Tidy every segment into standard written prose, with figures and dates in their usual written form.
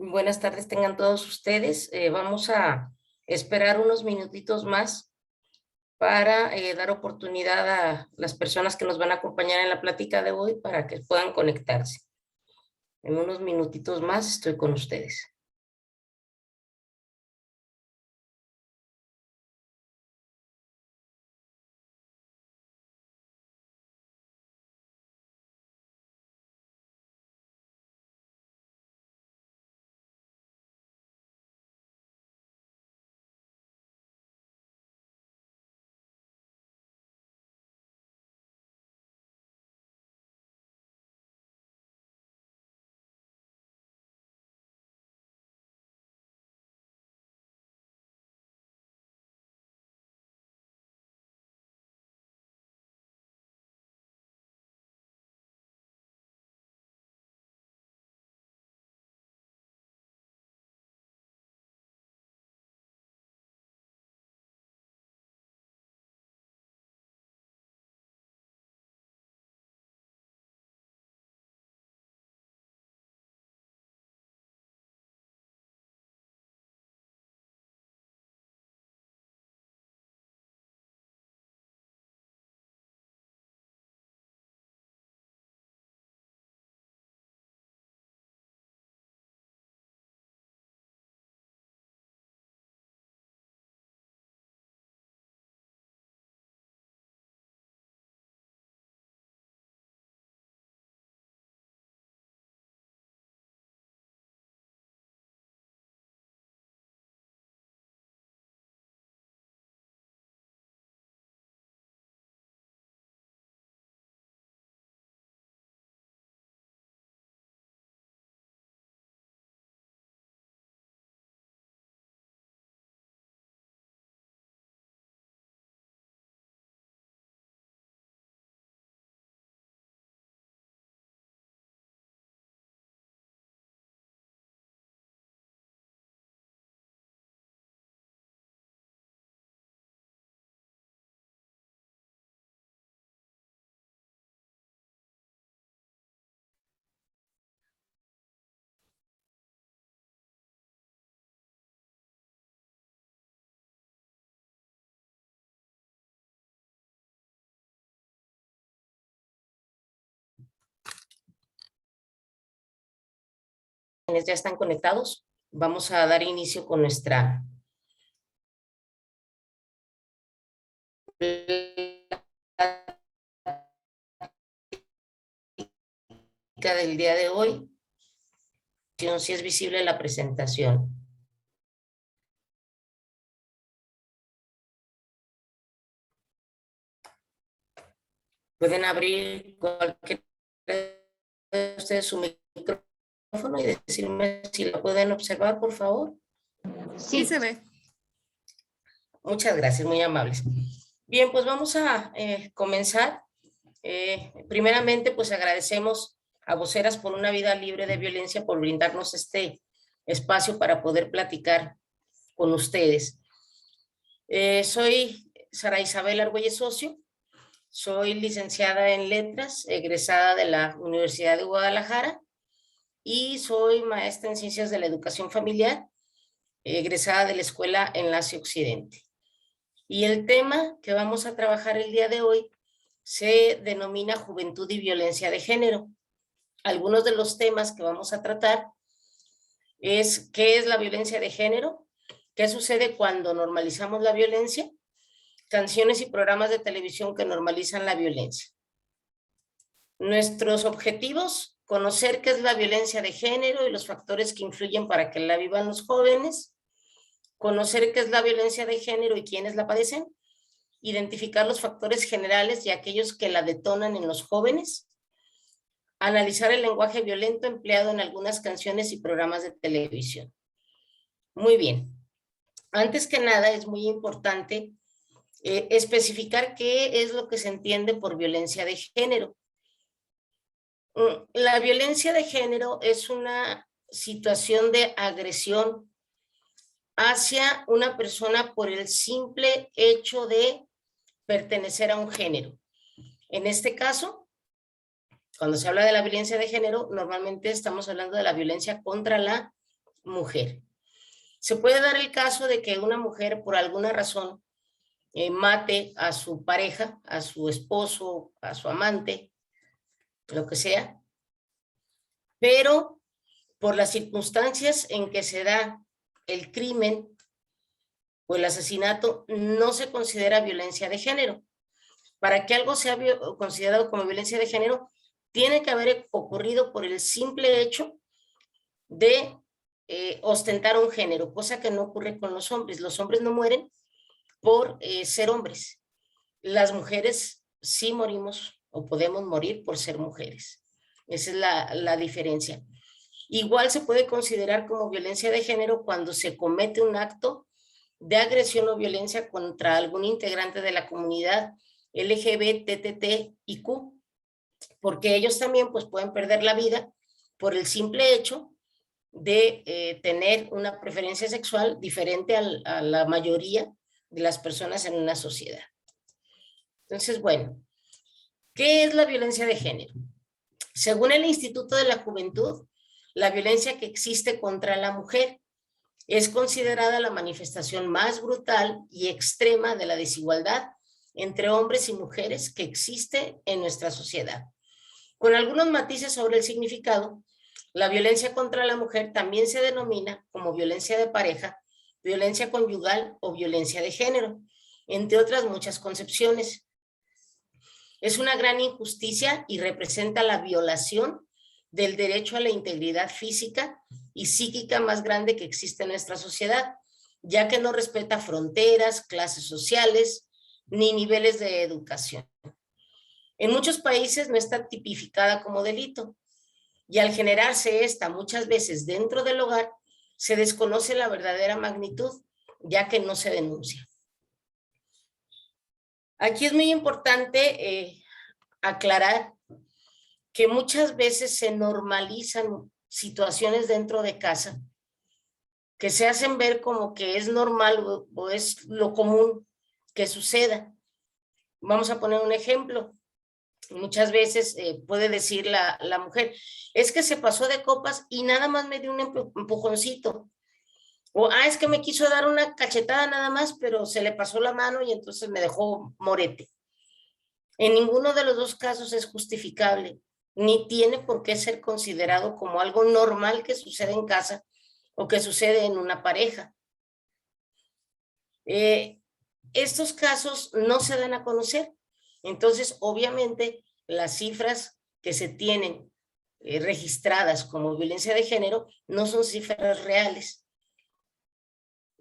Buenas tardes tengan todos ustedes. Vamos a esperar unos minutitos más para dar oportunidad a las personas que nos van a acompañar en la plática de hoy para que puedan conectarse. En unos minutitos más estoy con ustedes. Quienes ya están conectados, vamos a dar inicio con nuestra plática del día de hoy. Si es visible la presentación. Pueden abrir cualquier de ustedes su micrófono y decirme si lo pueden observar, por favor. Sí, se ve. Muchas gracias, muy amables. Bien, pues vamos a comenzar. Primeramente, pues agradecemos a Voceras por una Vida Libre de Violencia por brindarnos este espacio para poder platicar con ustedes. Soy Sara Isabel Argüelles Socio, soy licenciada en Letras, egresada de la Universidad de Guadalajara y soy maestra en Ciencias de la Educación Familiar, egresada de la Escuela Enlace Occidente. Y el tema que vamos a trabajar el día de hoy se denomina Juventud y Violencia de Género. Algunos de los temas que vamos a tratar es qué es la violencia de género, qué sucede cuando normalizamos la violencia, canciones y programas de televisión que normalizan la violencia. Nuestros objetivos: conocer qué es la violencia de género y los factores que influyen para que la vivan los jóvenes, conocer qué es la violencia de género y quiénes la padecen, identificar los factores generales y aquellos que la detonan en los jóvenes, analizar el lenguaje violento empleado en algunas canciones y programas de televisión. Muy bien. Antes que nada, es muy importante especificar qué es lo que se entiende por violencia de género. La violencia de género es una situación de agresión hacia una persona por el simple hecho de pertenecer a un género. En este caso, cuando se habla de la violencia de género, normalmente estamos hablando de la violencia contra la mujer. Se puede dar el caso de que una mujer por alguna razón mate a su pareja, a su esposo, a su amante, lo que sea, pero por las circunstancias en que se da el crimen o el asesinato, no se considera violencia de género. Para que algo sea considerado como violencia de género, tiene que haber ocurrido por el simple hecho de ostentar un género, cosa que no ocurre con los hombres. Los hombres no mueren por ser hombres. Las mujeres sí morimos o podemos morir por ser mujeres. Esa es la diferencia. Igual se puede considerar como violencia de género cuando se comete un acto de agresión o violencia contra algún integrante de la comunidad LGBTTIQ, porque ellos también pues, pueden perder la vida por el simple hecho de tener una preferencia sexual diferente a la mayoría de las personas en una sociedad. Entonces, bueno, ¿qué es la violencia de género? Según el Instituto de la Juventud, la violencia que existe contra la mujer es considerada la manifestación más brutal y extrema de la desigualdad entre hombres y mujeres que existe en nuestra sociedad. Con algunos matices sobre el significado, la violencia contra la mujer también se denomina como violencia de pareja, violencia conyugal o violencia de género, entre otras muchas concepciones. Es una gran injusticia y representa la violación del derecho a la integridad física y psíquica más grande que existe en nuestra sociedad, ya que no respeta fronteras, clases sociales, ni niveles de educación. En muchos países no está tipificada como delito, y al generarse esta muchas veces dentro del hogar, se desconoce la verdadera magnitud, ya que no se denuncia. Aquí es muy importante aclarar que muchas veces se normalizan situaciones dentro de casa que se hacen ver como que es normal o es lo común que suceda. Vamos a poner un ejemplo. Muchas veces puede decir la mujer, es que se pasó de copas y nada más me dio un empujoncito. O, es que me quiso dar una cachetada nada más, pero se le pasó la mano y entonces me dejó morete. En ninguno de los dos casos es justificable, ni tiene por qué ser considerado como algo normal que sucede en casa o que sucede en una pareja. Estos casos no se dan a conocer. Entonces, obviamente, las cifras que se tienen registradas como violencia de género no son cifras reales.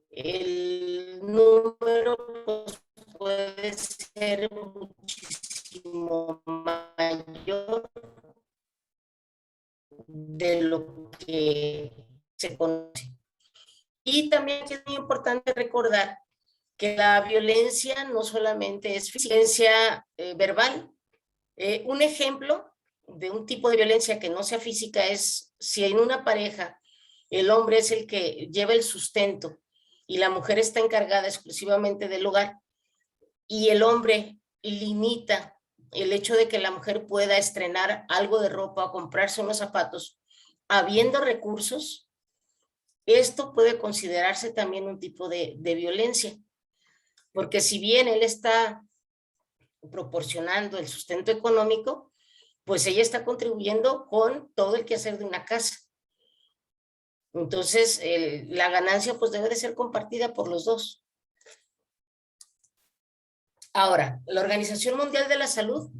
El número pues, puede ser muchísimo mayor de lo que se conoce. Y también es muy importante recordar que la violencia no solamente es física, violencia verbal. Un ejemplo de un tipo de violencia que no sea física es si en una pareja el hombre es el que lleva el sustento y la mujer está encargada exclusivamente del hogar y el hombre limita el hecho de que la mujer pueda estrenar algo de ropa o comprarse unos zapatos, habiendo recursos, esto puede considerarse también un tipo de violencia, porque si bien él está proporcionando el sustento económico, pues ella está contribuyendo con todo el quehacer de una casa. Entonces, la ganancia pues debe de ser compartida por los dos. Ahora, la Organización Mundial de la Salud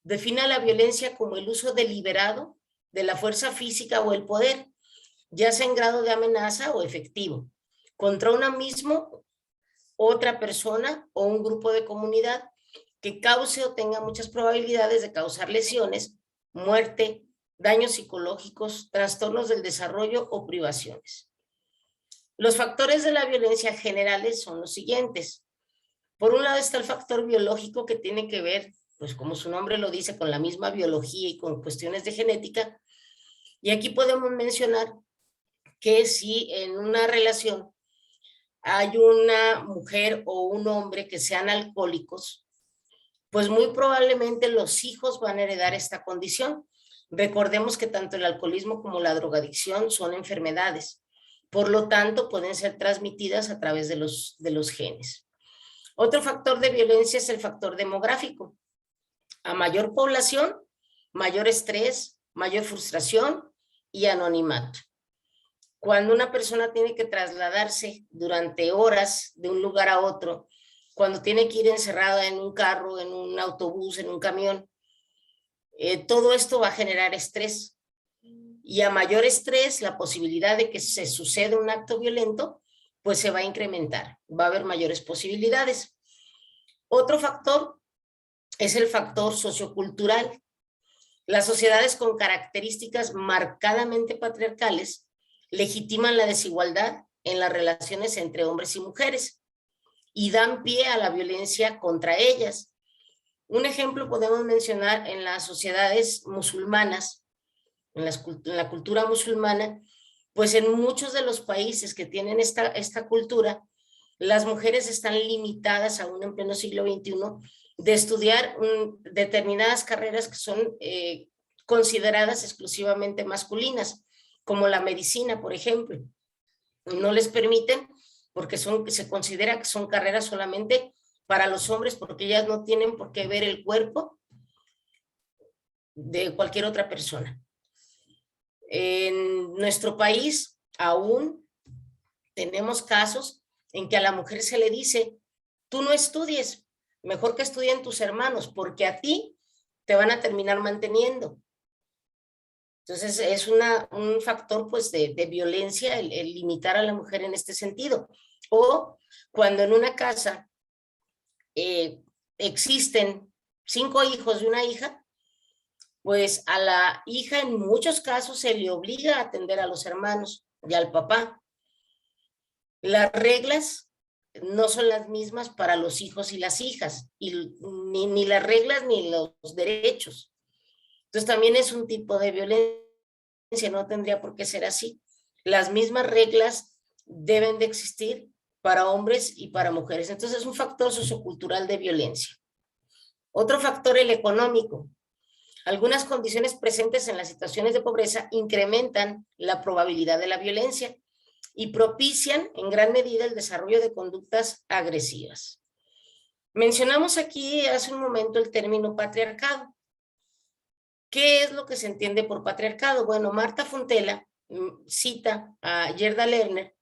define la violencia como el uso deliberado de la fuerza física o el poder, ya sea en grado de amenaza o efectivo, contra una misma, otra persona o un grupo de comunidad que cause o tenga muchas probabilidades de causar lesiones, muerte, daños psicológicos, trastornos del desarrollo o privaciones. Los factores de la violencia generales son los siguientes. Por un lado está el factor biológico que tiene que ver, pues como su nombre lo dice, con la misma biología y con cuestiones de genética. Y aquí podemos mencionar que si en una relación hay una mujer o un hombre que sean alcohólicos, pues muy probablemente los hijos van a heredar esta condición. Recordemos que tanto el alcoholismo como la drogadicción son enfermedades, Por lo tanto, pueden ser transmitidas a través de los genes. Otro factor de violencia es el factor demográfico. A mayor población, mayor estrés, mayor frustración y anonimato. Cuando una persona tiene que trasladarse durante horas de un lugar a otro, cuando tiene que ir encerrada en un carro, en un autobús, en un camión, todo esto va a generar estrés. Y a mayor estrés, la posibilidad de que se suceda un acto violento, pues se va a incrementar. Va a haber mayores posibilidades. Otro factor es el factor sociocultural. Las sociedades con características marcadamente patriarcales legitiman la desigualdad en las relaciones entre hombres y mujeres y dan pie a la violencia contra ellas. Un ejemplo podemos mencionar en las sociedades musulmanas, en la cultura musulmana, pues en muchos de los países que tienen esta cultura, las mujeres están limitadas aún en pleno siglo XXI de estudiar determinadas carreras que son consideradas exclusivamente masculinas, como la medicina, por ejemplo. No les permiten porque se considera que son carreras solamente para los hombres, porque ellas no tienen por qué ver el cuerpo de cualquier otra persona. En nuestro país aún tenemos casos en que a la mujer se le dice, tú no estudies, mejor que estudien tus hermanos, porque a ti te van a terminar manteniendo. Entonces es un factor pues de violencia el limitar a la mujer en este sentido. O cuando en una casa existen 5 hijos y una hija, pues a la hija en muchos casos se le obliga a atender a los hermanos y al papá. Las reglas no son las mismas para los hijos y las hijas, y ni las reglas ni los derechos. Entonces también es un tipo de violencia, no tendría por qué ser así. Las mismas reglas deben de existir para hombres y para mujeres. Entonces es un factor sociocultural de violencia. Otro factor, el económico. Algunas condiciones presentes en las situaciones de pobreza incrementan la probabilidad de la violencia y propician en gran medida el desarrollo de conductas agresivas. Mencionamos aquí hace un momento el término patriarcado. ¿Qué es lo que se entiende por patriarcado? Bueno, Marta Fontela cita a Gerda Lerner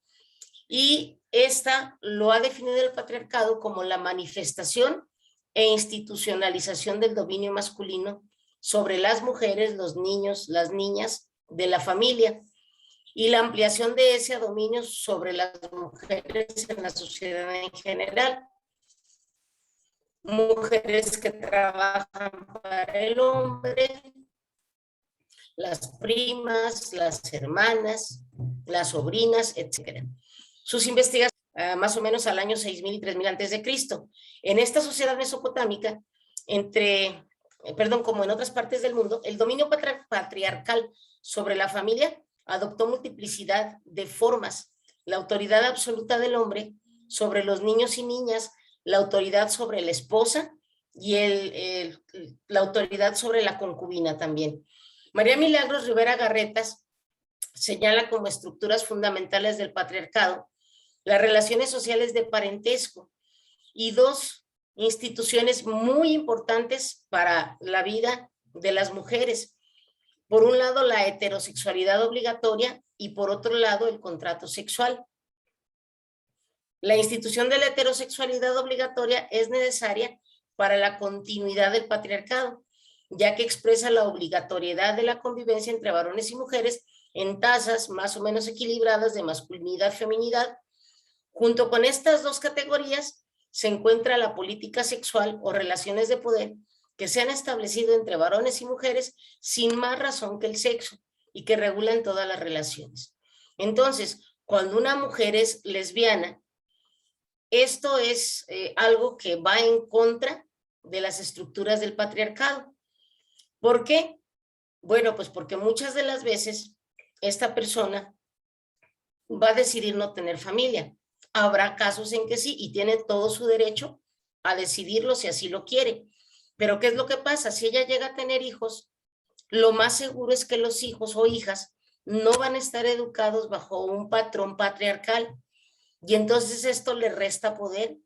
y esta lo ha definido el patriarcado como la manifestación e institucionalización del dominio masculino sobre las mujeres, los niños, las niñas de la familia y la ampliación de ese dominio sobre las mujeres en la sociedad en general. Mujeres que trabajan para el hombre, las primas, las hermanas, las sobrinas, etc. Sus investigaciones, más o menos al año 6000 y 3000 antes de Cristo. En esta sociedad mesopotámica, como en otras partes del mundo, el dominio patriarcal sobre la familia adoptó multiplicidad de formas. La autoridad absoluta del hombre sobre los niños y niñas, la autoridad sobre la esposa y la autoridad sobre la concubina también. María Milagros Rivera Garretas señala como estructuras fundamentales del patriarcado las relaciones sociales de parentesco y 2 instituciones muy importantes para la vida de las mujeres. Por un lado, la heterosexualidad obligatoria y por otro lado, el contrato sexual. La institución de la heterosexualidad obligatoria es necesaria para la continuidad del patriarcado, ya que expresa la obligatoriedad de la convivencia entre varones y mujeres en tasas más o menos equilibradas de masculinidad y feminidad. Junto con estas 2 categorías se encuentra la política sexual o relaciones de poder que se han establecido entre varones y mujeres sin más razón que el sexo y que regulan todas las relaciones. Entonces, cuando una mujer es lesbiana, esto es algo que va en contra de las estructuras del patriarcado. ¿Por qué? Bueno, pues porque muchas de las veces esta persona va a decidir no tener familia. Habrá casos en que sí y tiene todo su derecho a decidirlo si así lo quiere. Pero ¿qué es lo que pasa? Si ella llega a tener hijos, lo más seguro es que los hijos o hijas no van a estar educados bajo un patrón patriarcal y entonces esto le resta poder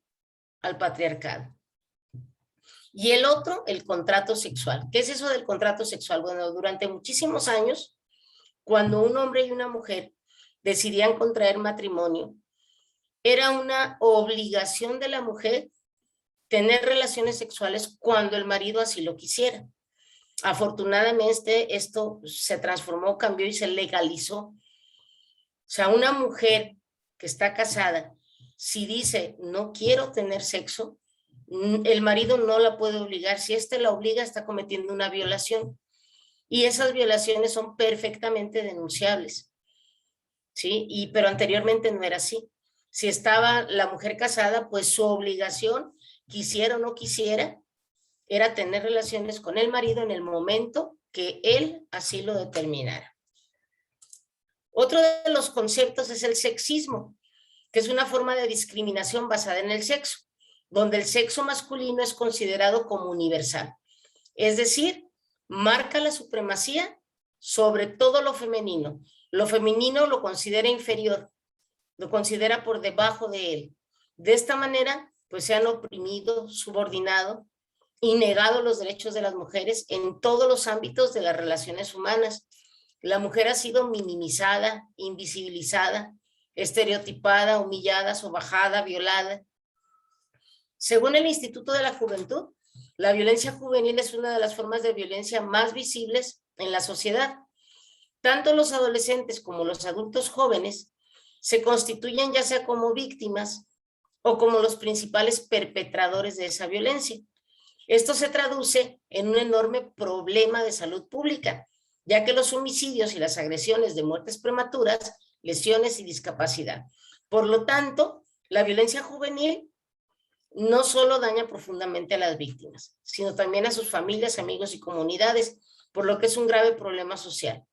al patriarcado. Y el otro, el contrato sexual. ¿Qué es eso del contrato sexual? Bueno, durante muchísimos años, cuando un hombre y una mujer decidían contraer matrimonio, era una obligación de la mujer tener relaciones sexuales cuando el marido así lo quisiera. Afortunadamente esto se transformó, cambió y se legalizó. O sea, una mujer que está casada, si dice no quiero tener sexo, el marido no la puede obligar. Si éste la obliga, está cometiendo una violación. Y esas violaciones son perfectamente denunciables. ¿Sí? Pero anteriormente no era así. Si estaba la mujer casada, pues su obligación, quisiera o no quisiera, era tener relaciones con el marido en el momento que él así lo determinara. Otro de los conceptos es el sexismo, que es una forma de discriminación basada en el sexo, donde el sexo masculino es considerado como universal. Es decir, marca la supremacía sobre todo lo femenino. Lo femenino lo considera inferior, lo considera por debajo de él. De esta manera, pues se han oprimido, subordinado y negado los derechos de las mujeres en todos los ámbitos de las relaciones humanas. La mujer ha sido minimizada, invisibilizada, estereotipada, humillada, sobajada, violada. Según el Instituto de la Juventud, la violencia juvenil es una de las formas de violencia más visibles en la sociedad. Tanto los adolescentes como los adultos jóvenes se constituyen ya sea como víctimas o como los principales perpetradores de esa violencia. Esto se traduce en un enorme problema de salud pública, ya que los homicidios y las agresiones de muertes prematuras, lesiones y discapacidad. Por lo tanto, la violencia juvenil no solo daña profundamente a las víctimas, sino también a sus familias, amigos y comunidades, por lo que es un grave problema social.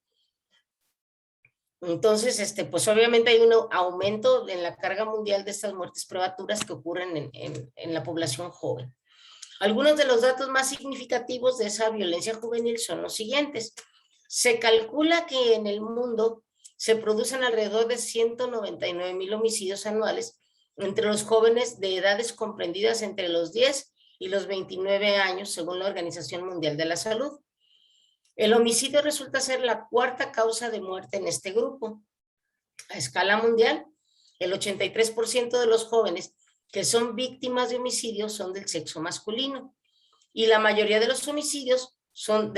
Entonces, pues obviamente hay un aumento en la carga mundial de estas muertes prematuras que ocurren en la población joven. Algunos de los datos más significativos de esa violencia juvenil son los siguientes. Se calcula que en el mundo se producen alrededor de 199,000 homicidios anuales entre los jóvenes de edades comprendidas entre los 10 y los 29 años, según la Organización Mundial de la Salud. El homicidio resulta ser la cuarta causa de muerte en este grupo. A escala mundial, el 83% de los jóvenes que son víctimas de homicidios son del sexo masculino y la mayoría de los homicidas, son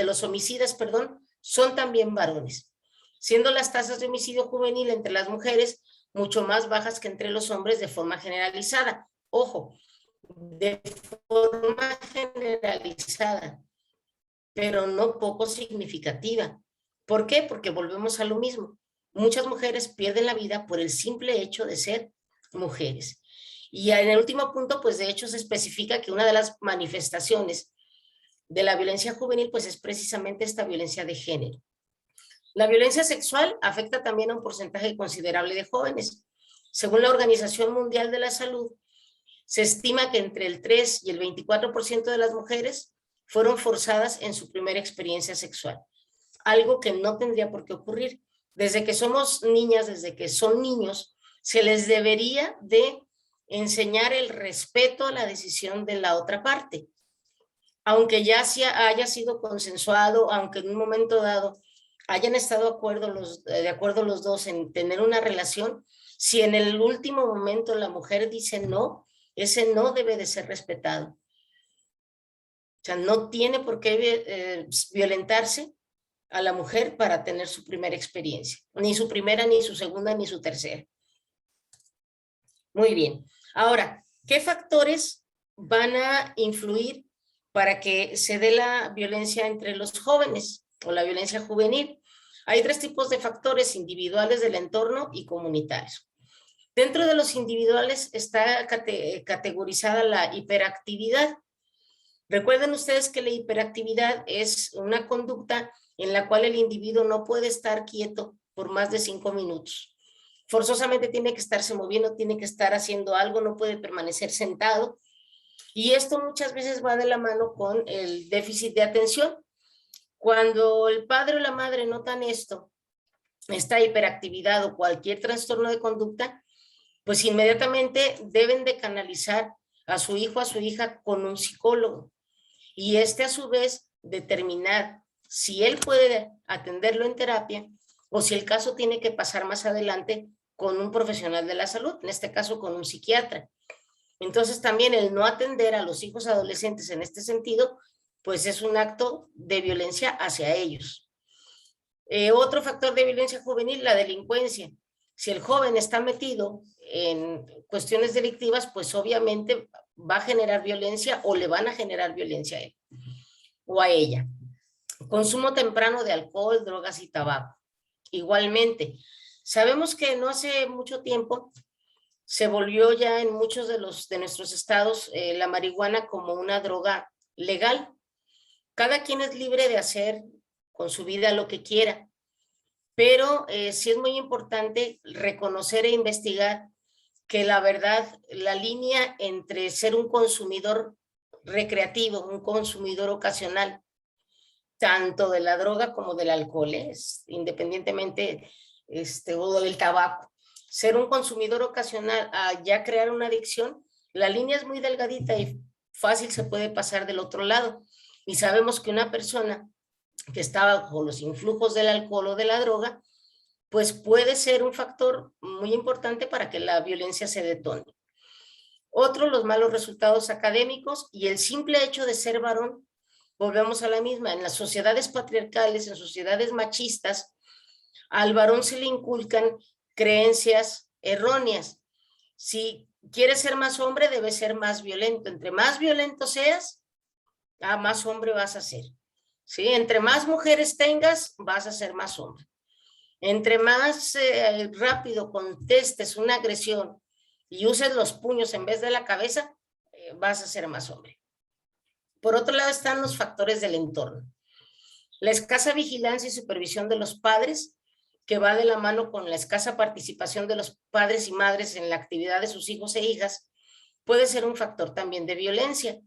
también varones, siendo las tasas de homicidio juvenil entre las mujeres mucho más bajas que entre los hombres de forma generalizada. Ojo, de forma generalizada, pero no poco significativa. ¿Por qué? Porque volvemos a lo mismo. Muchas mujeres pierden la vida por el simple hecho de ser mujeres. Y en el último punto, pues de hecho se especifica que una de las manifestaciones de la violencia juvenil, pues es precisamente esta violencia de género. La violencia sexual afecta también a un porcentaje considerable de jóvenes. Según la Organización Mundial de la Salud, se estima que entre el 3 y el 24% de las mujeres fueron forzadas en su primera experiencia sexual, algo que no tendría por qué ocurrir. Desde que somos niñas, desde que son niños, se les debería de enseñar el respeto a la decisión de la otra parte. Aunque ya haya sido consensuado, aunque en un momento dado hayan estado de acuerdo los dos en tener una relación, si en el último momento la mujer dice no, ese no debe de ser respetado. O sea, no tiene por qué violentarse a la mujer para tener su primera experiencia, ni su primera, ni su segunda, ni su tercera. Muy bien. Ahora, ¿qué factores van a influir para que se dé la violencia entre los jóvenes o la violencia juvenil? Hay tres tipos de factores: individuales, del entorno y comunitarios. Dentro de los individuales está categorizada la hiperactividad. Recuerden ustedes que la hiperactividad es una conducta en la cual el individuo no puede estar quieto por más de 5 minutos. Forzosamente tiene que estarse moviendo, tiene que estar haciendo algo, no puede permanecer sentado. Y esto muchas veces va de la mano con el déficit de atención. Cuando el padre o la madre notan esto esta hiperactividad o cualquier trastorno de conducta, pues inmediatamente deben de canalizar a su hijo, a su hija con un psicólogo. Y a su vez determinar si él puede atenderlo en terapia o si el caso tiene que pasar más adelante con un profesional de la salud, en este caso con un psiquiatra. Entonces también el no atender a los hijos adolescentes en este sentido, pues es un acto de violencia hacia ellos. Otro factor de violencia juvenil, la delincuencia. Si el joven está metido en cuestiones delictivas, pues obviamente va a generar violencia o le van a generar violencia a él o a ella. Consumo temprano de alcohol, drogas y tabaco. Igualmente, sabemos que no hace mucho tiempo se volvió ya en muchos de nuestros estados la marihuana como una droga legal. Cada quien es libre de hacer con su vida lo que quiera, pero sí es muy importante reconocer e investigar que la verdad, la línea entre ser un consumidor recreativo, un consumidor ocasional, tanto de la droga como del alcohol, independientemente o del tabaco, ser un consumidor ocasional a ya crear una adicción, la línea es muy delgadita y fácil se puede pasar del otro lado. Y sabemos que una persona que está bajo los influjos del alcohol o de la droga, pues puede ser un factor muy importante para que la violencia se detone. Otro, los malos resultados académicos y el simple hecho de ser varón. Volvemos a la misma, en las sociedades patriarcales, en sociedades machistas, al varón se le inculcan creencias erróneas. Si quieres ser más hombre, debes ser más violento. Entre más violento seas, más hombre vas a ser. ¿Sí? Entre más mujeres tengas, vas a ser más hombre. Entre más rápido contestes una agresión y uses los puños en vez de la cabeza, vas a ser más hombre. Por otro lado están los factores del entorno. La escasa vigilancia y supervisión de los padres, que va de la mano con la escasa participación de los padres y madres en la actividad de sus hijos e hijas, puede ser un factor también de violencia.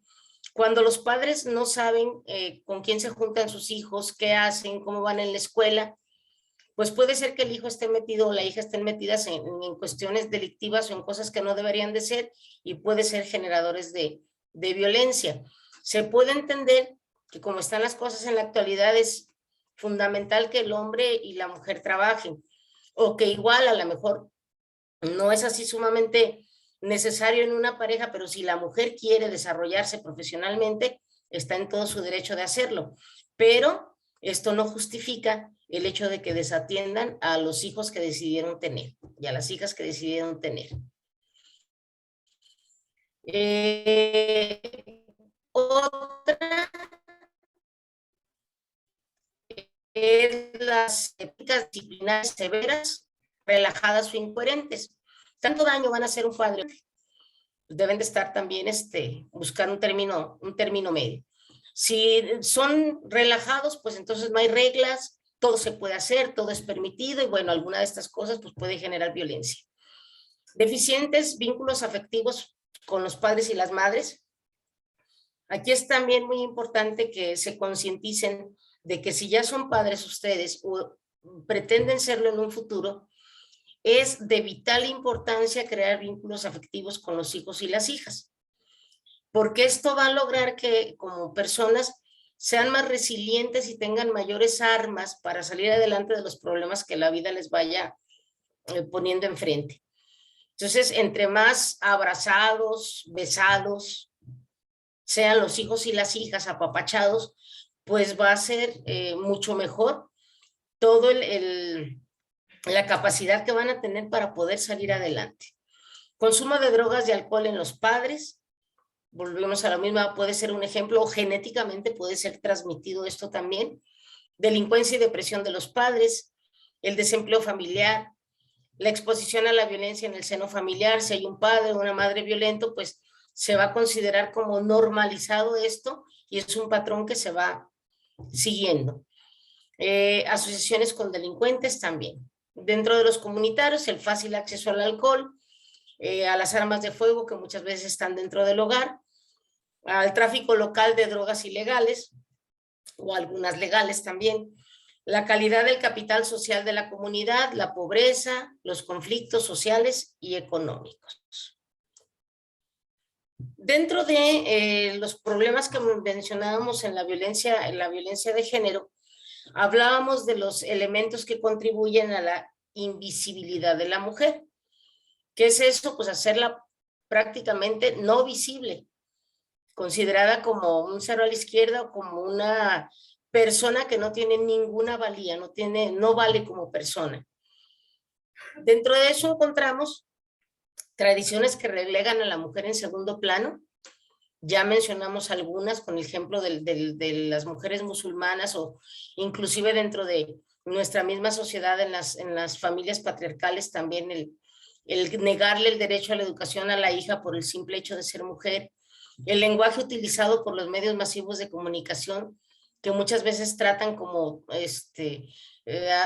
Cuando los padres no saben con quién se juntan sus hijos, qué hacen, cómo van en la escuela, pues puede ser que el hijo esté metido o la hija estén metidas en cuestiones delictivas o en cosas que no deberían de ser y puede ser generadores de violencia. Se puede entender que como están las cosas en la actualidad es fundamental que el hombre y la mujer trabajen o que igual a lo mejor no es así sumamente necesario en una pareja, pero si la mujer quiere desarrollarse profesionalmente, está en todo su derecho de hacerlo. Pero esto no justifica el hecho de que desatiendan a los hijos que decidieron tener y a las hijas que decidieron tener. Otra es las éticas disciplinarias severas, relajadas o incoherentes. Tanto daño van a hacer un padre, deben de estar también buscar un término medio. Si son relajados, pues entonces no hay reglas, todo se puede hacer, todo es permitido y bueno, alguna de estas cosas pues puede generar violencia. Deficientes vínculos afectivos con los padres y las madres. Aquí es también muy importante que se concienticen de que si ya son padres ustedes o pretenden serlo en un futuro, es de vital importancia crear vínculos afectivos con los hijos y las hijas, porque esto va a lograr que como personas sean más resilientes y tengan mayores armas para salir adelante de los problemas que la vida les vaya poniendo enfrente. Entonces, entre más abrazados, besados, sean los hijos y las hijas apapachados, pues va a ser mucho mejor todo la capacidad que van a tener para poder salir adelante. Consumo de drogas y alcohol en los padres, volvemos a lo mismo, puede ser un ejemplo, o genéticamente puede ser transmitido esto también. Delincuencia y depresión de los padres, el desempleo familiar, la exposición a la violencia en el seno familiar, si hay un padre o una madre violento, pues se va a considerar como normalizado esto y es un patrón que se va siguiendo. Asociaciones con delincuentes también. Dentro de los comunitarios, el fácil acceso al alcohol, a las armas de fuego que muchas veces están dentro del hogar, al tráfico local de drogas ilegales o algunas legales también, la calidad del capital social de la comunidad, la pobreza, los conflictos sociales y económicos. Dentro de los problemas que mencionábamos en la violencia de género, hablábamos de los elementos que contribuyen a la invisibilidad de la mujer. ¿Qué es eso? Pues hacerla prácticamente no visible, considerada como un cero a la izquierda o como una persona que no tiene ninguna valía, no vale como persona. Dentro de eso encontramos tradiciones que relegan a la mujer en segundo plano. Ya mencionamos algunas con el ejemplo de las mujeres musulmanas o inclusive dentro de nuestra misma sociedad en las familias patriarcales también el negarle el derecho a la educación a la hija por el simple hecho de ser mujer, el lenguaje utilizado por los medios masivos de comunicación que muchas veces tratan como,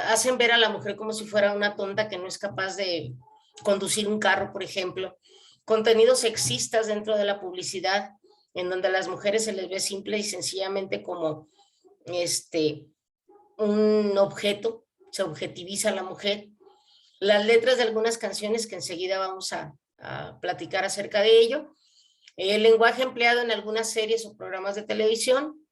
hacen ver a la mujer como si fuera una tonta que no es capaz de conducir un carro, por ejemplo, contenidos sexistas dentro de la publicidad, en donde a las mujeres se les ve simple y sencillamente como un objeto, se objetiviza a la mujer. Las letras de algunas canciones que enseguida vamos a platicar acerca de ello, el lenguaje empleado en algunas series o programas de televisión,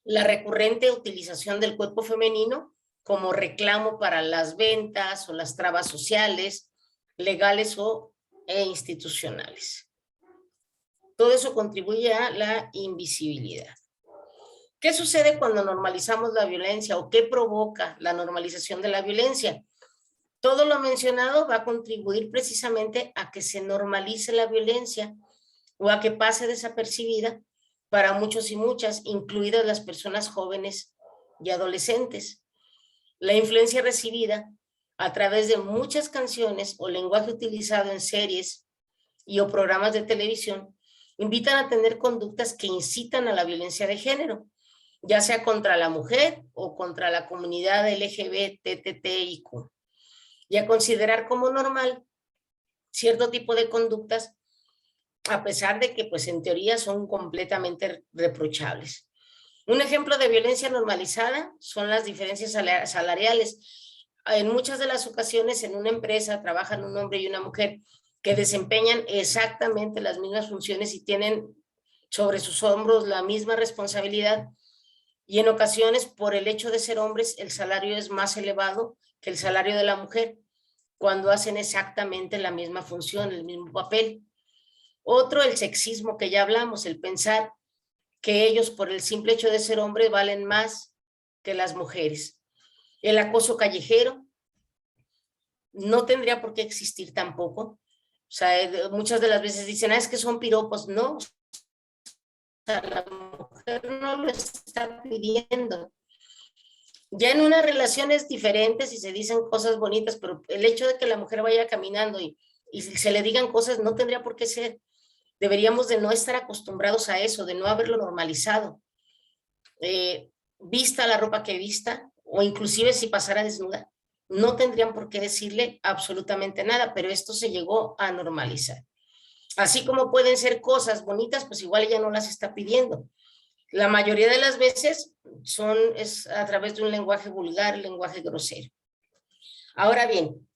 la recurrente utilización del cuerpo femenino como reclamo para las ventas o las trabas sociales, legales e institucionales. Todo eso contribuye a la invisibilidad. ¿Qué sucede cuando normalizamos la violencia o qué provoca la normalización de la violencia? Todo lo mencionado va a contribuir precisamente a que se normalice la violencia o a que pase desapercibida para muchos y muchas, incluidas las personas jóvenes y adolescentes. La influencia recibida a través de muchas canciones o lenguaje utilizado en series y o programas de televisión invitan a tener conductas que incitan a la violencia de género, ya sea contra la mujer o contra la comunidad LGBTTIQ, y a considerar como normal cierto tipo de conductas, a pesar de que pues en teoría son completamente reprochables. Un ejemplo de violencia normalizada son las diferencias salariales. En muchas de las ocasiones en una empresa trabajan un hombre y una mujer que desempeñan exactamente las mismas funciones y tienen sobre sus hombros la misma responsabilidad, y en ocasiones por el hecho de ser hombres el salario es más elevado que el salario de la mujer cuando hacen exactamente la misma función, el mismo papel. Otro, el sexismo que ya hablamos, el pensar que ellos por el simple hecho de ser hombres valen más que las mujeres. El acoso callejero no tendría por qué existir tampoco. O sea, muchas de las veces dicen, es que son piropos. No, o sea, la mujer no lo está pidiendo. Ya en unas relaciones diferentes y se dicen cosas bonitas, pero el hecho de que la mujer vaya caminando y se le digan cosas no tendría por qué ser. Deberíamos de no estar acostumbrados a eso, de no haberlo normalizado. Vista la ropa que vista, o inclusive si pasara desnuda, no tendrían por qué decirle absolutamente nada, pero esto se llegó a normalizar. Así como pueden ser cosas bonitas, pues igual ella no las está pidiendo. La mayoría de las veces es a través de un lenguaje vulgar, lenguaje grosero. Ahora bien,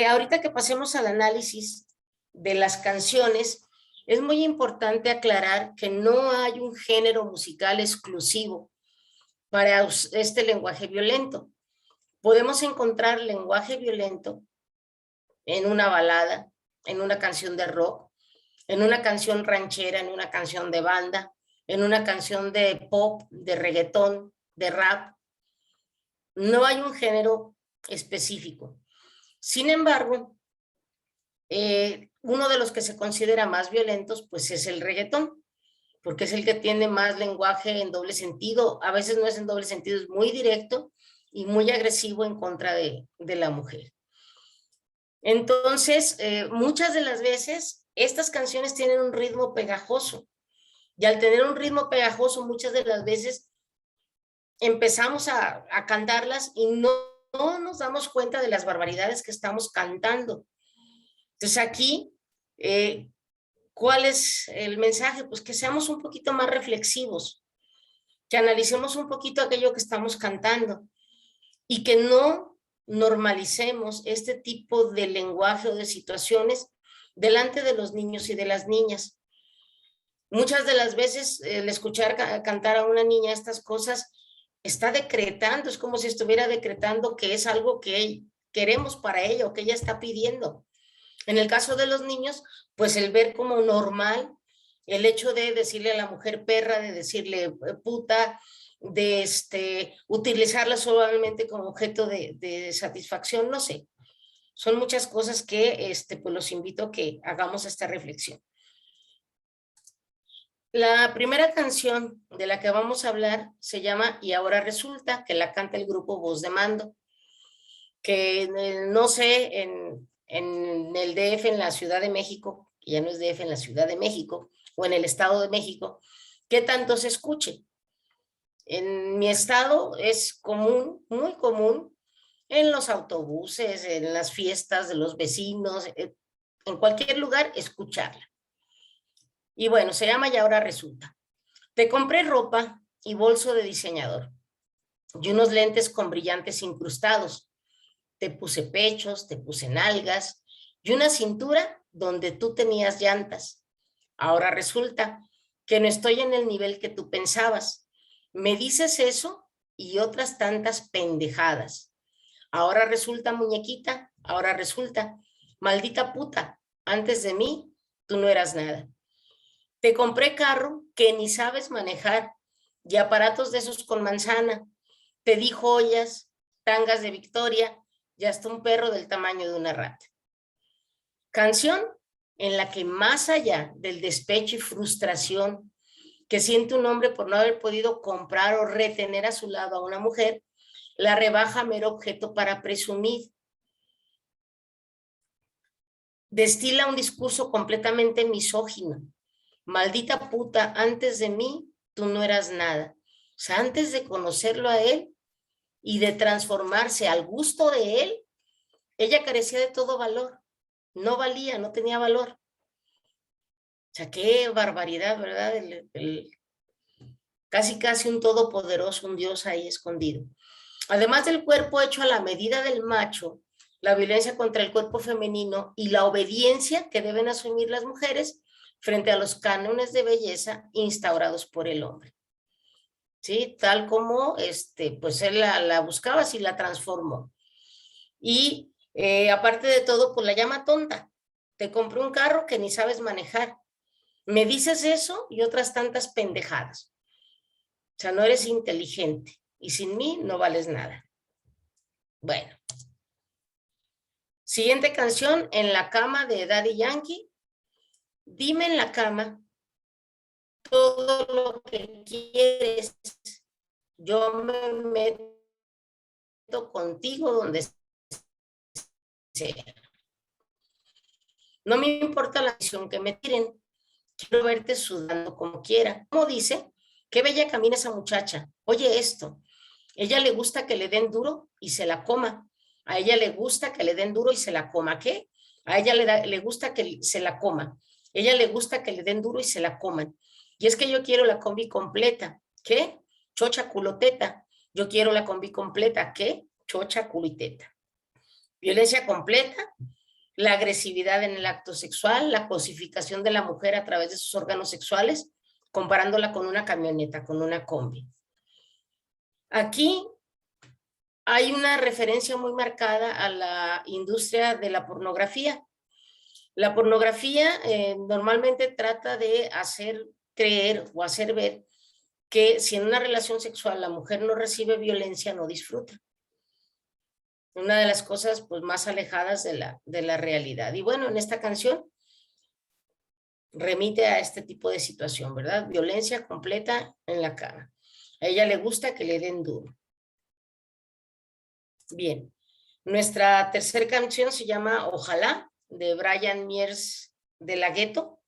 ahorita que pasemos al análisis de las canciones, es muy importante aclarar que no hay un género musical exclusivo para este lenguaje violento. Podemos encontrar lenguaje violento en una balada, en una canción de rock, en una canción ranchera, en una canción de banda, en una canción de pop, de reggaetón, de rap. No hay un género específico. Sin embargo, uno de los que se considera más violentos, pues es el reggaetón, porque es el que tiene más lenguaje en doble sentido. A veces no es en doble sentido, es muy directo y muy agresivo en contra de la mujer. Entonces, muchas de las veces, estas canciones tienen un ritmo pegajoso, y al tener un ritmo pegajoso, muchas de las veces empezamos a cantarlas y no nos damos cuenta de las barbaridades que estamos cantando. Entonces aquí, ¿cuál es el mensaje? Pues que seamos un poquito más reflexivos, que analicemos un poquito aquello que estamos cantando y que no normalicemos este tipo de lenguaje o de situaciones delante de los niños y de las niñas. Muchas de las veces el escuchar cantar a una niña estas cosas está decretando, es como si estuviera decretando que es algo que queremos para ella o que ella está pidiendo. En el caso de los niños, pues el ver como normal el hecho de decirle a la mujer perra, de decirle puta, de utilizarla solamente como objeto de satisfacción, no sé. Son muchas cosas que pues los invito a que hagamos esta reflexión. La primera canción de la que vamos a hablar se llama Y ahora resulta, que la canta el grupo Voz de Mando, que no sé, en el DF, en la Ciudad de México, que ya no es DF, en la Ciudad de México, o en el Estado de México, ¿qué tanto se escuche? En mi estado es común, muy común, en los autobuses, en las fiestas de los vecinos, en cualquier lugar, escucharla. Y bueno, se llama Y ahora resulta. Te compré ropa y bolso de diseñador y unos lentes con brillantes incrustados. Te puse pechos, te puse nalgas y una cintura donde tú tenías llantas. Ahora resulta que no estoy en el nivel que tú pensabas. Me dices eso y otras tantas pendejadas. Ahora resulta, muñequita, ahora resulta, maldita puta, antes de mí tú no eras nada. Te compré carro que ni sabes manejar y aparatos de esos con manzana. Te di joyas, tangas de Victoria y hasta un perro del tamaño de una rata. Canción en la que más allá del despecho y frustración que siente un hombre por no haber podido comprar o retener a su lado a una mujer, la rebaja mero objeto para presumir. Destila un discurso completamente misógino. Maldita puta, antes de mí tú no eras nada. O sea, antes de conocerlo a él y de transformarse al gusto de él, ella carecía de todo valor. No valía, no tenía valor. O sea, qué barbaridad, ¿verdad? Casi un todopoderoso, un Dios ahí escondido. Además del cuerpo hecho a la medida del macho, la violencia contra el cuerpo femenino y la obediencia que deben asumir las mujeres frente a los cánones de belleza instaurados por el hombre. ¿Sí? Tal como pues él la buscaba, así la transformó. Y aparte de todo, pues la llama tonta. Te compré un carro que ni sabes manejar. Me dices eso y otras tantas pendejadas. O sea, no eres inteligente y sin mí no vales nada. Bueno. Siguiente canción, En la cama de Daddy Yankee. Dime en la cama todo lo que quieres. Yo me meto contigo donde sea. No me importa la acción que me tiren. Quiero verte sudando como quiera. Como dice, qué bella camina esa muchacha. Oye esto, ella le gusta que le den duro y se la coma. A ella le gusta que le den duro y se la coma. ¿Qué? A ella le gusta que se la coma. Ella le gusta que le den duro y se la coman. Y es que yo quiero la combi completa. ¿Qué? Chocha, culoteta. Yo quiero la combi completa. ¿Qué? Chocha, culiteta. Violencia completa, la agresividad en el acto sexual, la cosificación de la mujer a través de sus órganos sexuales, comparándola con una camioneta, con una combi. Aquí hay una referencia muy marcada a la industria de la pornografía. La pornografía normalmente trata de hacer creer o hacer ver que si en una relación sexual la mujer no recibe violencia, no disfruta. Una de las cosas pues, más alejadas de la realidad. Y bueno, en esta canción remite a este tipo de situación, ¿verdad? Violencia completa en la cama. A ella le gusta que le den duro. Bien, nuestra tercera canción se llama Ojalá, de Brian Miers de la Ghetto.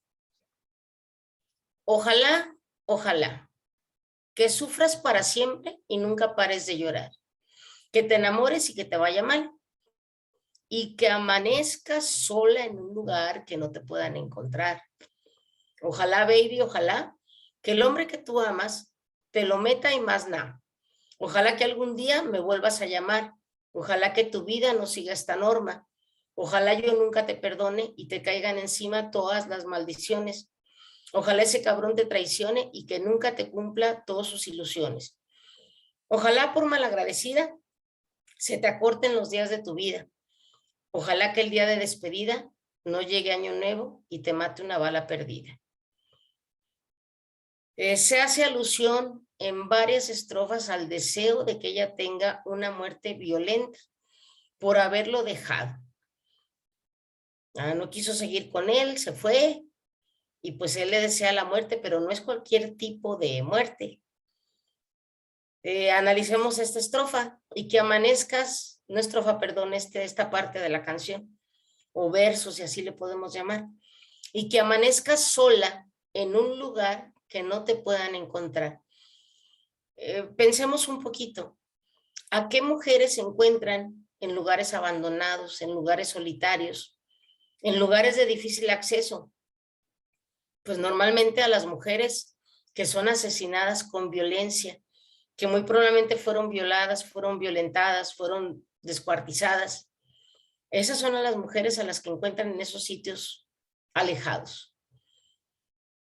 Ojalá, ojalá, que sufras para siempre y nunca pares de llorar. Que te enamores y que te vaya mal. Y que amanezcas sola en un lugar que no te puedan encontrar. Ojalá, baby, ojalá, que el hombre que tú amas te lo meta y más nada. Ojalá que algún día me vuelvas a llamar. Ojalá que tu vida no siga esta norma. Ojalá yo nunca te perdone y te caigan encima todas las maldiciones. Ojalá ese cabrón te traicione y que nunca te cumpla todas sus ilusiones. Ojalá por malagradecida se te acorten los días de tu vida. Ojalá que el día de despedida no llegue año nuevo y te mate una bala perdida. Se hace alusión en varias estrofas al deseo de que ella tenga una muerte violenta por haberlo dejado. No quiso seguir con él, se fue, y pues él le desea la muerte, pero no es cualquier tipo de muerte. Analicemos esta estrofa, y que amanezcas, no estrofa, perdón, esta parte de la canción, o verso, si así le podemos llamar, y que amanezcas sola en un lugar que no te puedan encontrar. Pensemos un poquito, ¿a qué mujeres se encuentran en lugares abandonados, en lugares solitarios, en lugares de difícil acceso? Pues normalmente a las mujeres que son asesinadas con violencia, que muy probablemente fueron violadas, fueron violentadas, fueron descuartizadas. Esas son a las mujeres a las que encuentran en esos sitios alejados.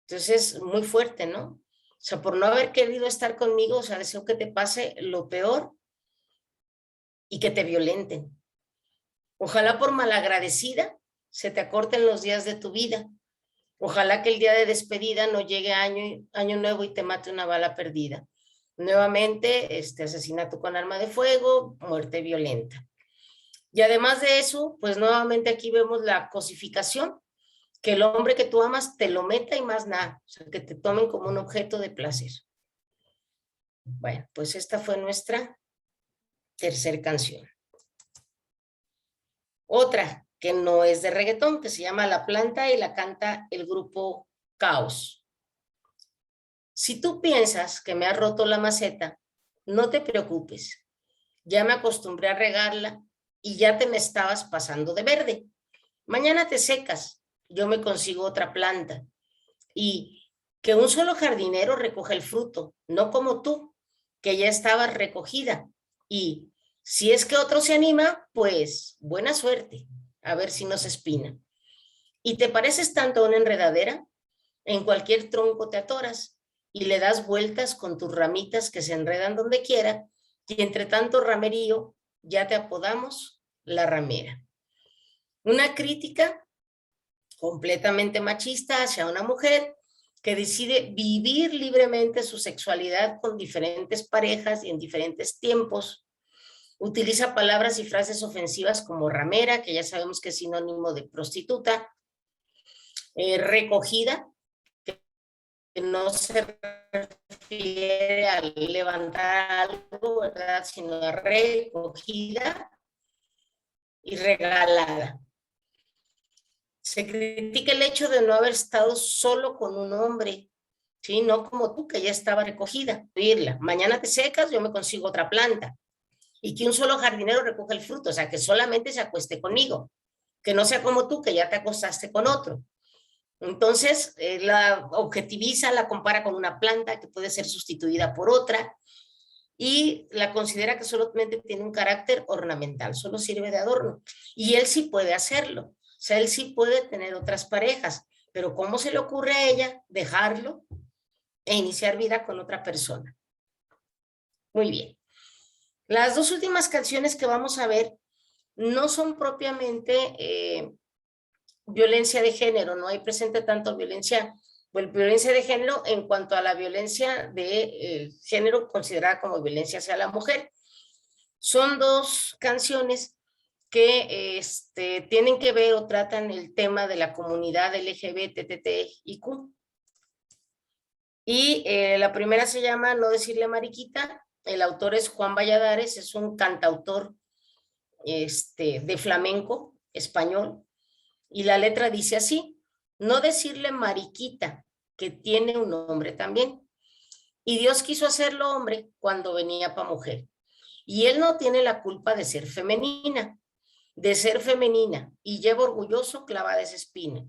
Entonces, muy fuerte, ¿no? O sea, por no haber querido estar conmigo, o sea, deseo que te pase lo peor y que te violenten. Ojalá por malagradecida se te acorten los días de tu vida. Ojalá que el día de despedida no llegue año nuevo y te mate una bala perdida. Nuevamente, asesinato con arma de fuego, muerte violenta. Y además de eso, pues nuevamente aquí vemos la cosificación, que el hombre que tú amas te lo meta y más nada, o sea, que te tomen como un objeto de placer. Bueno, pues esta fue nuestra tercera canción. Otra que no es de reggaetón, que se llama La Planta y la canta el grupo Caos. Si tú piensas que me ha roto la maceta, no te preocupes. Ya me acostumbré a regarla y ya te me estabas pasando de verde. Mañana te secas, yo me consigo otra planta. Y que un solo jardinero recoja el fruto, no como tú, que ya estabas recogida. Y si es que otro se anima, pues buena suerte, a ver si nos espina. Y te pareces tanto a una enredadera, en cualquier tronco te atoras y le das vueltas con tus ramitas que se enredan donde quiera, y entre tanto ramerío ya te apodamos la ramera. Una crítica completamente machista hacia una mujer que decide vivir libremente su sexualidad con diferentes parejas y en diferentes tiempos. Utiliza palabras y frases ofensivas como ramera, que ya sabemos que es sinónimo de prostituta, recogida, que no se refiere a levantar algo, ¿verdad?, sino a recogida y regalada. Se critica el hecho de no haber estado solo con un hombre, ¿sí? No como tú, que ya estaba recogida. Mañana te secas, yo me consigo otra planta. Y que un solo jardinero recoja el fruto, o sea, que solamente se acueste conmigo. Que no sea como tú, que ya te acostaste con otro. Entonces, la objetiviza, la compara con una planta que puede ser sustituida por otra y la considera que solamente tiene un carácter ornamental, solo sirve de adorno. Y él sí puede hacerlo. O sea, él sí puede tener otras parejas, pero ¿cómo se le ocurre a ella dejarlo e iniciar vida con otra persona? Muy bien. Las dos últimas canciones que vamos a ver no son propiamente violencia de género, no hay presente tanto violencia de género en cuanto a la violencia de género considerada como violencia hacia la mujer. Son dos canciones que tienen que ver o tratan el tema de la comunidad LGBTTIQ. Y la primera se llama No decirle mariquita. El autor es Juan Valladares, es un cantautor de flamenco español. Y la letra dice así: no decirle mariquita, que tiene un nombre también. Y Dios quiso hacerlo hombre cuando venía para mujer. Y él no tiene la culpa de ser femenina, y lleva orgulloso clavada esa espina.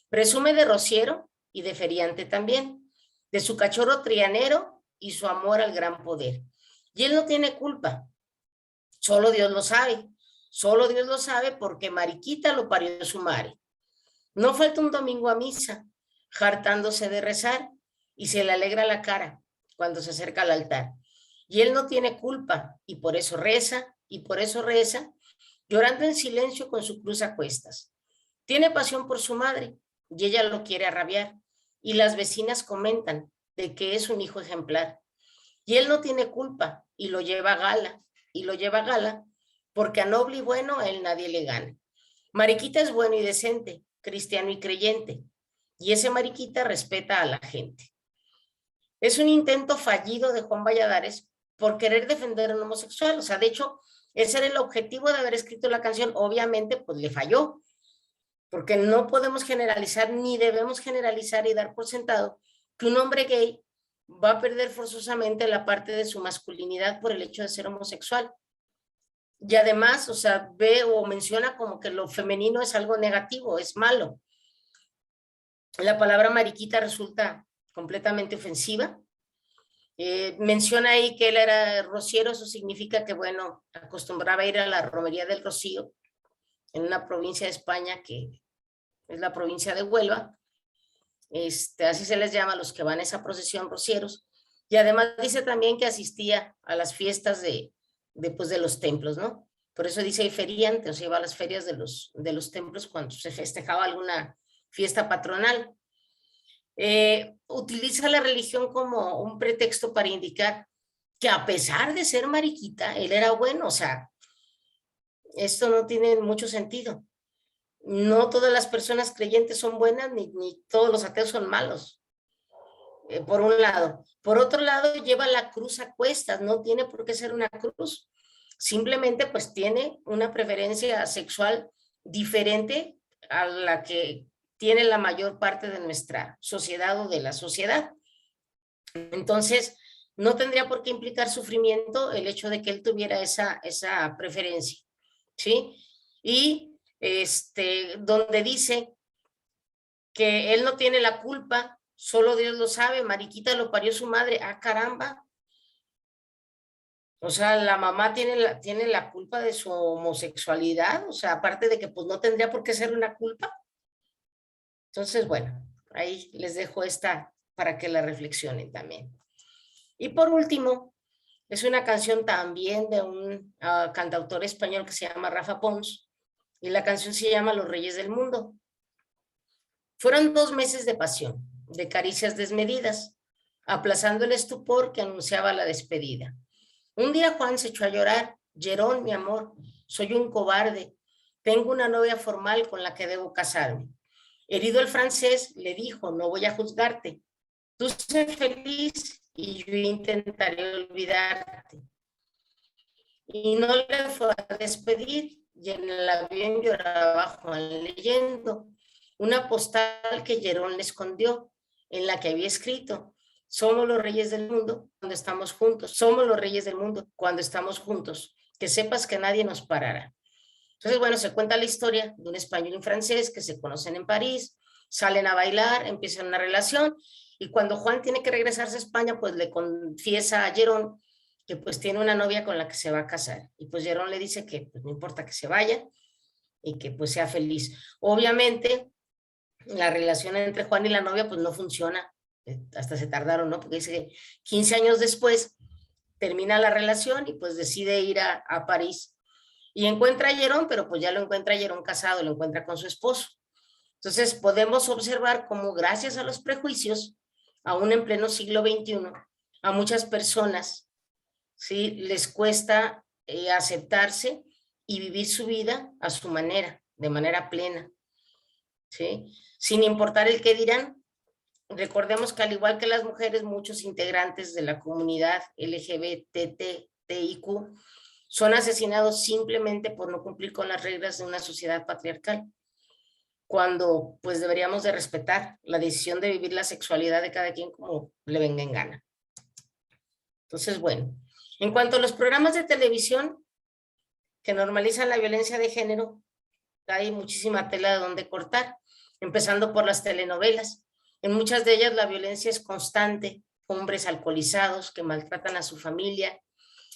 Presume de rociero y de feriante también, de su cachorro trianero y su amor al gran poder. Y él no tiene culpa, solo Dios lo sabe. Solo Dios lo sabe porque Mariquita lo parió su madre. No falta un domingo a misa, hartándose de rezar, y se le alegra la cara cuando se acerca al altar. Y él no tiene culpa, y por eso reza, llorando en silencio con su cruz a cuestas. Tiene pasión por su madre, y ella lo quiere arrabiar, y las vecinas comentan de que es un hijo ejemplar. Y él no tiene culpa, y lo lleva a gala, porque a noble y bueno a él nadie le gana. Mariquita es bueno y decente, cristiano y creyente, y ese Mariquita respeta a la gente. Es un intento fallido de Juan Valladares por querer defender a un homosexual. O sea, de hecho, ese era el objetivo de haber escrito la canción. Obviamente, pues le falló, porque no podemos generalizar ni debemos generalizar y dar por sentado que un hombre gay va a perder forzosamente la parte de su masculinidad por el hecho de ser homosexual. Y además, o sea, ve o menciona como que lo femenino es algo negativo, es malo. La palabra mariquita resulta completamente ofensiva. Menciona ahí que él era rociero, eso significa que, bueno, acostumbraba a ir a la romería del Rocío, en una provincia de España que es la provincia de Huelva. Así se les llama a los que van a esa procesión, rocieros. Y además dice también que asistía a las fiestas de los templos, ¿no? Por eso dice ahí feriante, o sea, iba a las ferias de los templos cuando se festejaba alguna fiesta patronal. Utiliza la religión como un pretexto para indicar que a pesar de ser mariquita, él era bueno. O sea, esto no tiene mucho sentido. No todas las personas creyentes son buenas, ni todos los ateos son malos, por un lado. Por otro lado, lleva la cruz a cuestas, no tiene por qué ser una cruz. Simplemente pues tiene una preferencia sexual diferente a la que tiene la mayor parte de nuestra sociedad o de la sociedad. Entonces, no tendría por qué implicar sufrimiento el hecho de que él tuviera esa preferencia, ¿sí? Y donde dice que él no tiene la culpa, solo Dios lo sabe, Mariquita lo parió su madre. ¡Ah, caramba! O sea, la mamá tiene la culpa de su homosexualidad, o sea, aparte de que pues no tendría por qué ser una culpa. Entonces, bueno, ahí les dejo esta para que la reflexionen también. Y por último, es una canción también de un cantautor español que se llama Rafa Pons, y la canción se llama Los Reyes del Mundo. Fueron 2 meses de pasión, de caricias desmedidas, aplazando el estupor que anunciaba la despedida. Un día Juan se echó a llorar. Jerón, mi amor, soy un cobarde. Tengo una novia formal con la que debo casarme. Herido el francés, le dijo, no voy a juzgarte. Tú sé feliz y yo intentaré olvidarte. Y no le fue a despedir, y en el avión lloraba Juan leyendo una postal que Jerón le escondió, en la que había escrito: somos los reyes del mundo cuando estamos juntos, somos los reyes del mundo cuando estamos juntos, que sepas que nadie nos parará. Entonces, bueno, se cuenta la historia de un español y un francés que se conocen en París, salen a bailar, empiezan una relación, y cuando Juan tiene que regresarse a España, pues le confiesa a Jerón que pues tiene una novia con la que se va a casar, y pues Jerón le dice que pues, no importa que se vaya y que pues sea feliz. Obviamente, la relación entre Juan y la novia pues no funciona, hasta se tardaron, ¿no? Porque dice que 15 años después termina la relación y pues decide ir a París y encuentra a Jerón, pero pues ya lo encuentra a Jerón casado, lo encuentra con su esposo. Entonces podemos observar cómo gracias a los prejuicios, aún en pleno siglo XXI, a muchas personas, ¿sí?, les cuesta aceptarse y vivir su vida a su manera, de manera plena, ¿sí?, sin importar el qué dirán. Recordemos que al igual que las mujeres, muchos integrantes de la comunidad LGBTIQ son asesinados simplemente por no cumplir con las reglas de una sociedad patriarcal, cuando pues deberíamos de respetar la decisión de vivir la sexualidad de cada quien como le venga en gana. Entonces, bueno, en cuanto a los programas de televisión que normalizan la violencia de género, hay muchísima tela de donde cortar, empezando por las telenovelas. En muchas de ellas la violencia es constante, hombres alcoholizados que maltratan a su familia,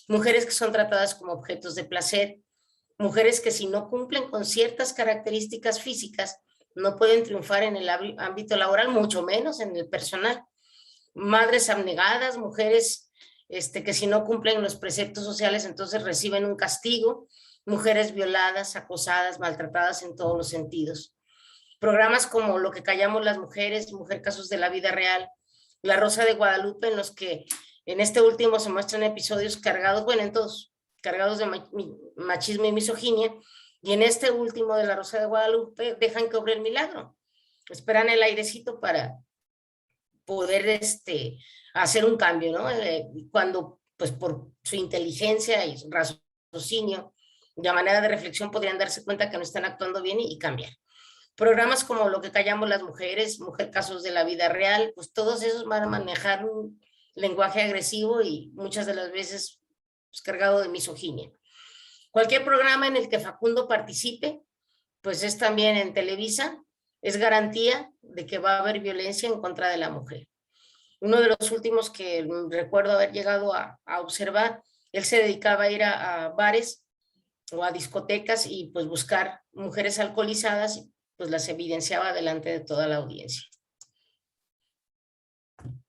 mujeres que son tratadas como objetos de placer, mujeres que si no cumplen con ciertas características físicas no pueden triunfar en el ámbito laboral, mucho menos en el personal, madres abnegadas, mujeres que si no cumplen los preceptos sociales entonces reciben un castigo, mujeres violadas, acosadas, maltratadas en todos los sentidos. Programas como Lo que callamos las mujeres, Mujer Casos de la Vida Real, La Rosa de Guadalupe, en los que en este último se muestran episodios cargados, bueno, en todos, cargados de machismo y misoginia, y en este último de La Rosa de Guadalupe dejan que obre el milagro, esperan el airecito para poder hacer un cambio, ¿no? Cuando, pues por su inteligencia y su raciocinio, de manera de reflexión, podrían darse cuenta que no están actuando bien y cambiar. Programas como Lo que callamos las mujeres, Mujer Casos de la Vida Real, pues todos esos van a manejar un lenguaje agresivo y muchas de las veces pues, cargado de misoginia. Cualquier programa en el que Facundo participe, pues es también en Televisa, es garantía de que va a haber violencia en contra de la mujer. Uno de los últimos que recuerdo haber llegado a observar, él se dedicaba a ir a bares o a discotecas y pues buscar mujeres alcoholizadas, pues las evidenciaba delante de toda la audiencia.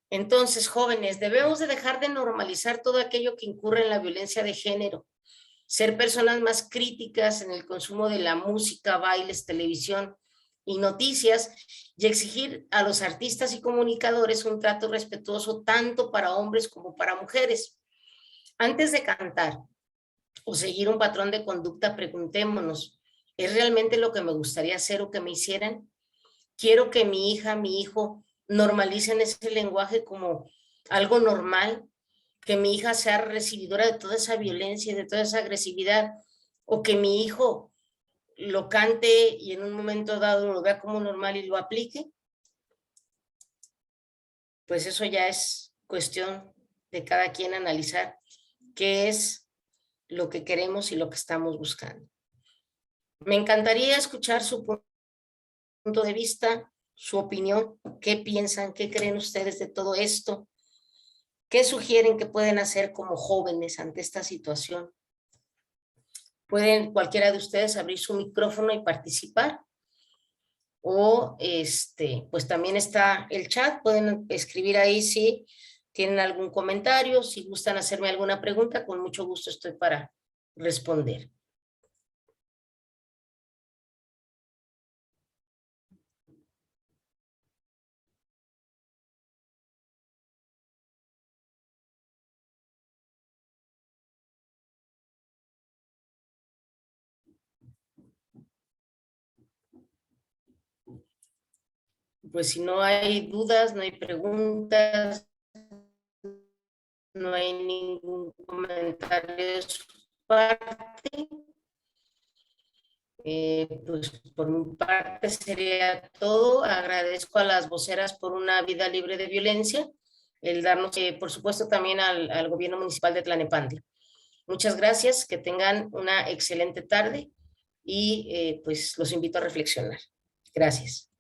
Entonces, jóvenes, debemos de dejar de normalizar todo aquello que incurre en la violencia de género, ser personas más críticas en el consumo de la música, bailes, televisión y noticias, y exigir a los artistas y comunicadores un trato respetuoso tanto para hombres como para mujeres. Antes de cantar o seguir un patrón de conducta, preguntémonos, ¿es realmente lo que me gustaría hacer o que me hicieran? Quiero que mi hija, mi hijo normalicen ese lenguaje como algo normal, que mi hija sea recibidora de toda esa violencia y de toda esa agresividad, o que mi hijo lo cante y en un momento dado lo vea como normal y lo aplique. Pues eso ya es cuestión de cada quien analizar qué es lo que queremos y lo que estamos buscando. Me encantaría escuchar su punto de vista, su opinión, qué piensan, qué creen ustedes de todo esto, qué sugieren que pueden hacer como jóvenes ante esta situación. Pueden cualquiera de ustedes abrir su micrófono y participar, o pues también está el chat, pueden escribir ahí si tienen algún comentario, si gustan hacerme alguna pregunta, con mucho gusto estoy para responder. Pues si no hay dudas, no hay preguntas, no hay ningún comentario de su parte, pues por mi parte sería todo. Agradezco a las voceras por una vida libre de violencia, el darnos, por supuesto, también al gobierno municipal de Tlalnepantla. Muchas gracias, que tengan una excelente tarde y pues los invito a reflexionar. Gracias.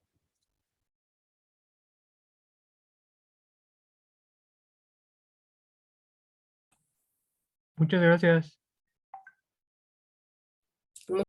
Muchas gracias.